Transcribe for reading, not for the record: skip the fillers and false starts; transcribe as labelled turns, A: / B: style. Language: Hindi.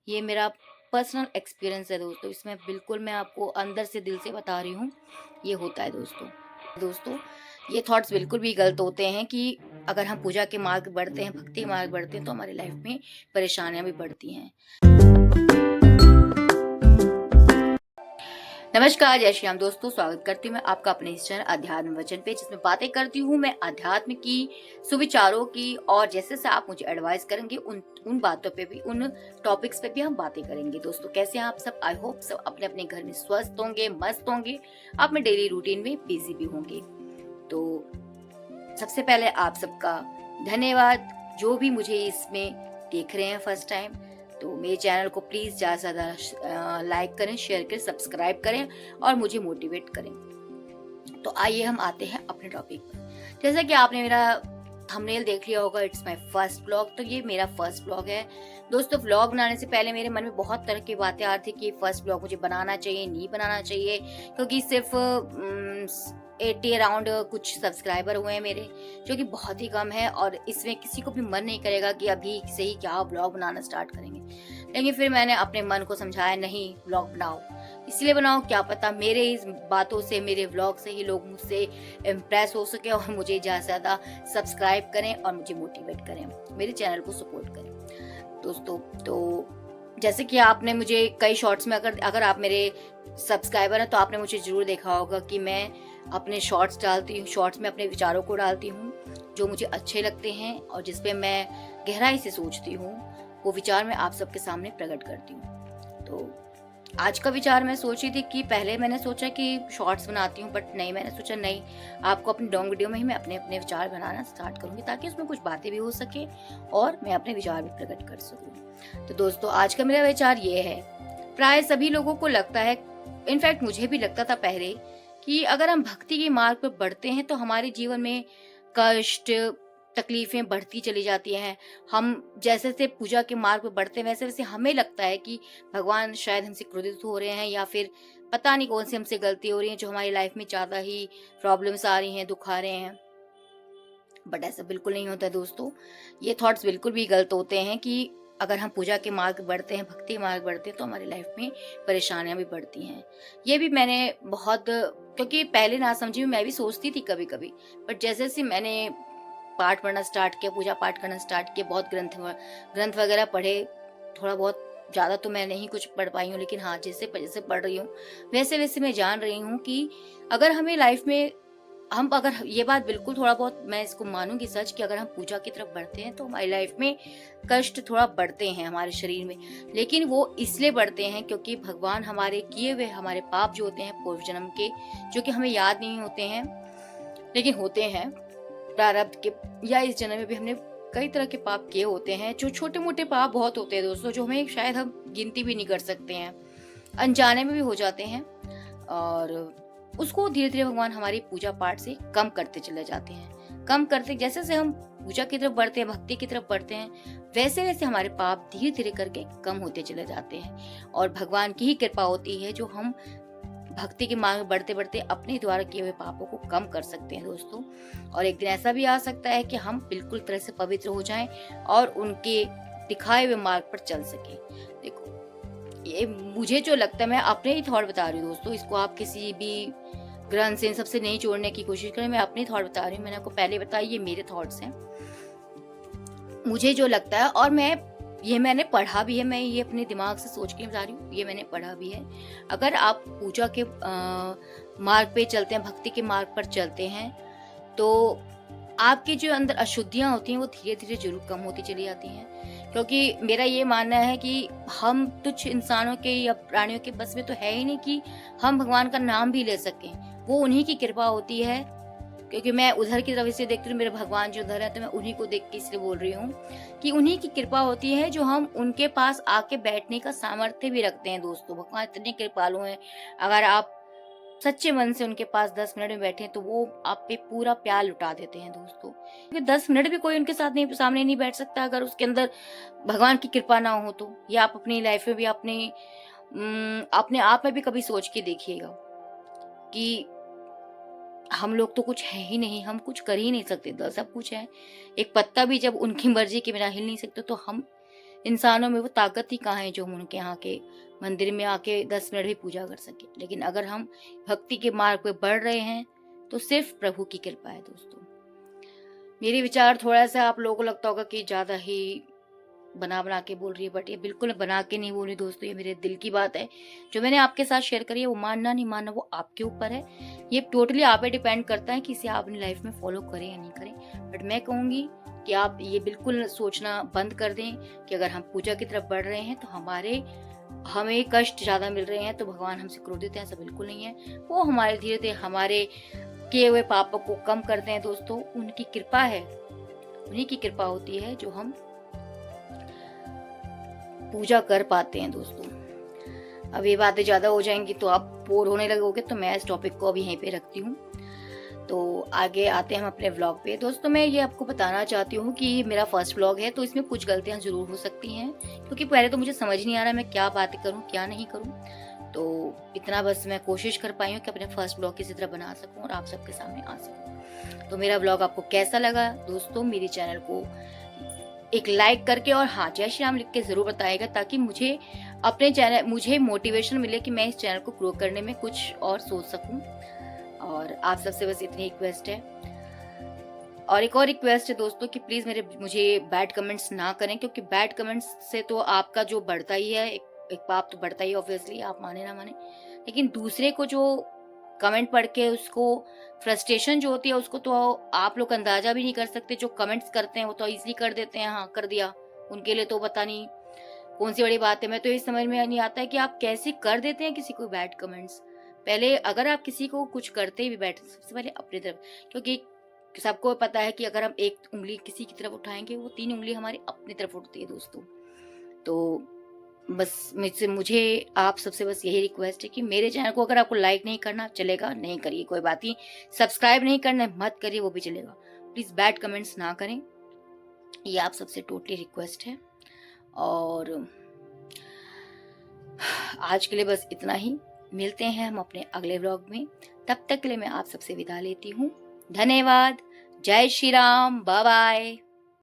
A: ये मेरा पर्सनल एक्सपीरियंस है दोस्तों। इसमें बिल्कुल मैं आपको अंदर से दिल से बता रही हूँ, ये होता है दोस्तों। दोस्तों, ये थॉट्स बिल्कुल भी गलत होते हैं कि अगर हम पूजा के मार्ग बढ़ते हैं, भक्ति के मार्ग बढ़ते हैं तो हमारी लाइफ में परेशानियाँ भी बढ़ती हैं। नमस्कार, जय श्री राम दोस्तों, स्वागत करती हूँ मैं आपका अपने इस चैनल अध्यात्म वचन पे, जिसमें बातें करती हूँ मैं अध्यात्म की, सुविचारों की, और जैसे से आप मुझे एडवाइस करेंगे उन उन बातों पे भी, उन टॉपिक्स पे भी हम बातें करेंगे। दोस्तों, कैसे हैं आप सब? आई होप सब अपने अपने घर में स्वस्थ होंगे, मस्त होंगे, अपने डेली रूटीन में बिजी भी होंगे। तो सबसे पहले आप सबका धन्यवाद, जो भी मुझे इसमें देख रहे हैं फर्स्ट टाइम। तो मेरे चैनल को प्लीज़ ज़्यादा से ज़्यादा लाइक करें, शेयर करें, सब्सक्राइब करें और मुझे मोटिवेट करें। तो आइए हम आते हैं अपने टॉपिक पर। जैसा कि आपने मेरा थंबनेल देख लिया होगा, इट्स माय फर्स्ट ब्लॉग। तो ये मेरा फर्स्ट ब्लॉग है दोस्तों। ब्लॉग बनाने से पहले मेरे मन में बहुत तरह की बातें आ रही थी कि फर्स्ट ब्लॉग मुझे बनाना चाहिए, नहीं बनाना चाहिए, क्योंकि सिर्फ 80 अराउंड कुछ सब्सक्राइबर हुए हैं मेरे, जो कि बहुत ही कम है, और इसमें किसी को भी मन नहीं करेगा कि अभी से ही क्या ब्लॉग बनाना स्टार्ट करेंगे। लेकिन फिर मैंने अपने मन को समझाया, नहीं, ब्लॉग बनाओ, इसलिए बनाओ, क्या पता मेरे इस बातों से, मेरे व्लॉग से ही लोग मुझसे इम्प्रेस हो सके और मुझे ज़्यादा से ज़्यादा सब्सक्राइब करें और मुझे मोटिवेट करें, मेरे चैनल को सपोर्ट करें दोस्तों। तो जैसे कि आपने मुझे कई शॉर्ट्स में, अगर अगर आप मेरे सब्सक्राइबर हैं तो आपने मुझे ज़रूर देखा होगा कि मैं अपने शॉर्ट्स डालती हूँ, शॉर्ट्स में अपने विचारों को डालती हूँ जो मुझे अच्छे लगते हैं और जिस पे मैं गहराई से सोचती हूँ, वो विचार मैं आप सबके सामने प्रकट करती हूँ। तो आज का विचार मैं सोच रही थी कि पहले मैंने सोचा कि शॉर्ट्स बनाती हूँ, बट नहीं, मैंने सोचा नहीं, आपको अपनी लॉन्ग वीडियो में ही मैं अपने अपने विचार बनाना स्टार्ट करूँगी, ताकि उसमें कुछ बातें भी हो सके और मैं अपने विचार भी प्रकट कर सकूँ। तो दोस्तों, आज का मेरा विचार ये है, प्राय सभी लोगों को लगता है, इनफैक्ट मुझे भी लगता था पहले, कि अगर हम भक्ति के मार्ग पर बढ़ते हैं तो हमारे जीवन में कष्ट, तकलीफें बढ़ती चली जाती हैं। हम जैसे जैसे पूजा के मार्ग पर बढ़ते हैं, वैसे वैसे हमें लगता है कि भगवान शायद हमसे क्रोधित हो रहे हैं, या फिर पता नहीं कौन सी हमसे गलती हो रही है जो हमारी लाइफ में ज़्यादा ही प्रॉब्लम्स आ रही हैं, दुख आ रहे हैं। बट ऐसा बिल्कुल नहीं होता है दोस्तों। ये थॉट्स बिल्कुल भी गलत होते हैं कि अगर हम पूजा के मार्ग बढ़ते हैं, भक्ति के मार्ग बढ़ते हैं तो हमारी लाइफ में परेशानियां भी बढ़ती हैं। ये भी मैंने बहुत, क्योंकि पहले ना समझी मैं भी सोचती थी कभी कभी, बट जैसे जैसे मैंने पाठ पढ़ना स्टार्ट किया, पूजा पाठ करना स्टार्ट किया, बहुत ग्रंथ वगैरह पढ़े, थोड़ा बहुत, ज़्यादा तो मैं नहीं कुछ पढ़ पाई हूँ, लेकिन हाँ, जैसे जैसे पढ़ रही हूँ वैसे वैसे मैं जान रही हूँ कि अगर हमें लाइफ में, हम अगर ये बात बिल्कुल थोड़ा बहुत मैं इसको मानूंगी सच, कि अगर हम पूजा की तरफ बढ़ते हैं तो हमारी लाइफ में कष्ट थोड़ा बढ़ते हैं हमारे शरीर में, लेकिन वो इसलिए बढ़ते हैं क्योंकि भगवान हमारे किए हुए हमारे पाप जो होते हैं पूर्व जन्म के, जो कि हमें याद नहीं होते हैं, लेकिन होते हैं प्रारब्ध के, या इस जन्म में भी हमने कई तरह के पाप किए होते हैं, जो छोटे मोटे पाप बहुत होते हैं दोस्तों, जो हमें शायद हम गिनती भी नहीं कर सकते हैं, अनजाने में भी हो जाते हैं, और उसको धीरे धीरे भगवान हमारी पूजा पाठ से कम करते चले जाते हैं। कम करते, जैसे जैसे हम पूजा की तरफ बढ़ते हैं, भक्ति की तरफ बढ़ते हैं, वैसे वैसे हमारे पाप धीरे धीरे करके कम होते चले जाते हैं, और भगवान की ही कृपा होती है जो हम भक्ति के मार्ग में बढ़ते बढ़ते अपने द्वारा किए हुए पापों को कम कर सकते हैं दोस्तों। और एक दिन ऐसा भी आ सकता है कि हम बिल्कुल तरह से पवित्र हो जाएं और उनके दिखाए हुए मार्ग पर चल सके। देखो, ये मुझे जो लगता है, मैं अपने ही थॉट बता रही हूँ दोस्तों, इसको आप किसी भी ग्रंथ से इन सबसे नहीं जोड़ने की कोशिश करें, मैं अपने थॉट बता रही हूँ, मैंने आपको पहले बताया, ये मेरे थॉट्स हैं, मुझे जो लगता है, और ये मैंने पढ़ा भी है, मैं ये अपने दिमाग से सोच के बता रही हूँ, ये मैंने पढ़ा भी है। अगर आप पूजा के मार्ग पे चलते हैं, भक्ति के मार्ग पर चलते हैं, तो आपके जो अंदर अशुद्धियां होती हैं वो धीरे धीरे जरूर कम होती चली जाती हैं, क्योंकि मेरा ये मानना है कि हम तुच्छ इंसानों के या प्राणियों के बस में तो है ही नहीं कि हम भगवान का नाम भी ले सकें, वो उन्हीं की कृपा होती है। क्योंकि मैं उधर की तरफ इसलिए देखती हूँ, मेरे भगवान जो उधर है, तो मैं उन्हीं को देख के इसलिए बोल रही हूँ कि उन्हीं की कृपा होती है जो हम उनके पास आके बैठने का सामर्थ्य भी रखते हैं दोस्तों। भगवान इतने कृपालु हैं, अगर आप सच्चे मन से उनके पास 10 मिनट में बैठे तो वो आप पे पूरा प्यार लुटा देते हैं दोस्तों। क्योंकि 10 मिनट भी कोई उनके साथ नहीं, सामने नहीं बैठ सकता अगर उसके अंदर भगवान की कृपा ना हो तो। या आप अपनी लाइफ में भी अपने आप में भी कभी सोच के देखिएगा कि हम लोग तो कुछ है ही नहीं, हम कुछ कर ही नहीं सकते, सब कुछ है। एक पत्ता भी जब उनकी मर्जी के बिना हिल नहीं सकते, तो हम इंसानों में वो ताकत ही कहाँ है जो हम उनके यहाँ के मंदिर में आके 10 मिनट भी पूजा कर सके। लेकिन अगर हम भक्ति के मार्ग पे बढ़ रहे हैं तो सिर्फ प्रभु की कृपा है दोस्तों। मेरे विचार थोड़ा सा आप लोगों को लगता होगा कि ज्यादा ही बना के बोल रही है, बट ये बिल्कुल बना के नहीं बोल रही दोस्तों, ये मेरे दिल की बात है जो मैंने आपके साथ शेयर करी है। वो मानना नहीं मानना वो आपके ऊपर है, ये टोटली आप पे डिपेंड करता है कि इसे आप अपनी लाइफ में फॉलो करें या नहीं करें। बट मैं कहूंगी कि आप ये बिल्कुल सोचना बंद कर दें कि अगर हम पूजा की तरफ बढ़ रहे हैं तो हमें कष्ट ज्यादा मिल रहे हैं तो भगवान हमसे क्रोधित है, ऐसा बिल्कुल नहीं है। वो हमारे धीरे धीरे हमारे किए हुए पापों को कम करते हैं दोस्तों, उनकी कृपा है, उन्हीं की कृपा होती है जो हम पूजा कर पाते हैं दोस्तों। अब ये बातें ज्यादा हो जाएंगी तो आप बोर होने लगोगे, तो मैं इस टॉपिक को अभी यहीं पे रखती हूँ। तो आगे आते हैं हम अपने व्लॉग पे। दोस्तों मैं ये आपको बताना चाहती हूँ कि मेरा फर्स्ट व्लॉग है तो इसमें कुछ गलतियाँ जरूर हो सकती हैं, क्योंकि पहले तो मुझे समझ नहीं आ रहा मैं क्या बातें करूँ क्या नहीं करूँ। तो इतना बस मैं कोशिश कर पाई हूँ कि अपने फर्स्ट व्लॉग किसी तरह बना सकूँ और आप सबके सामने आ सकूँ। तो मेरा व्लॉग आपको कैसा लगा दोस्तों, मेरे चैनल को एक लाइक करके और हाँ जय श्री राम लिख के जरूर बताएगा, ताकि मुझे मोटिवेशन मिले कि मैं इस चैनल को ग्रो करने में कुछ और सोच सकूं। और आप सबसे बस इतनी रिक्वेस्ट है। और एक और रिक्वेस्ट है दोस्तों कि प्लीज मुझे बैड कमेंट्स ना करें, क्योंकि बैड कमेंट्स से तो आपका जो बढ़ता ही है, एक पाप तो बढ़ता ही ऑब्वियसली, आप माने ना माने, लेकिन दूसरे को जो कमेंट पढ़ के उसको फ्रस्ट्रेशन जो होती है उसको तो आप लोग अंदाजा भी नहीं कर सकते। जो कमेंट्स करते हैं वो तो इजीली कर देते हैं, हाँ कर दिया, उनके लिए तो पता नहीं कौन सी बड़ी बात है। मैं तो ये समझ में नहीं आता है कि आप कैसे कर देते हैं किसी को बैड कमेंट्स। पहले अगर आप किसी को कुछ करते भी बैड, सबसे पहले अपनी तरफ, क्योंकि सबको पता है कि अगर हम एक उंगली किसी की तरफ उठाएंगे वो 3 उंगली हमारी अपनी तरफ उठती है दोस्तों। तो बस मुझे आप सबसे बस यही रिक्वेस्ट है कि मेरे चैनल को अगर आपको लाइक नहीं करना चलेगा, नहीं करिए, कोई बात नहीं। सब्सक्राइब नहीं करना मत करिए, वो भी चलेगा। प्लीज बैड कमेंट्स ना करें, ये आप सबसे टोटली रिक्वेस्ट है। और आज के लिए बस इतना ही, मिलते हैं हम अपने अगले व्लॉग में। तब तक के लिए मैं आप सबसे विदा लेती हूँ। धन्यवाद, जय श्री राम, बाय बाय।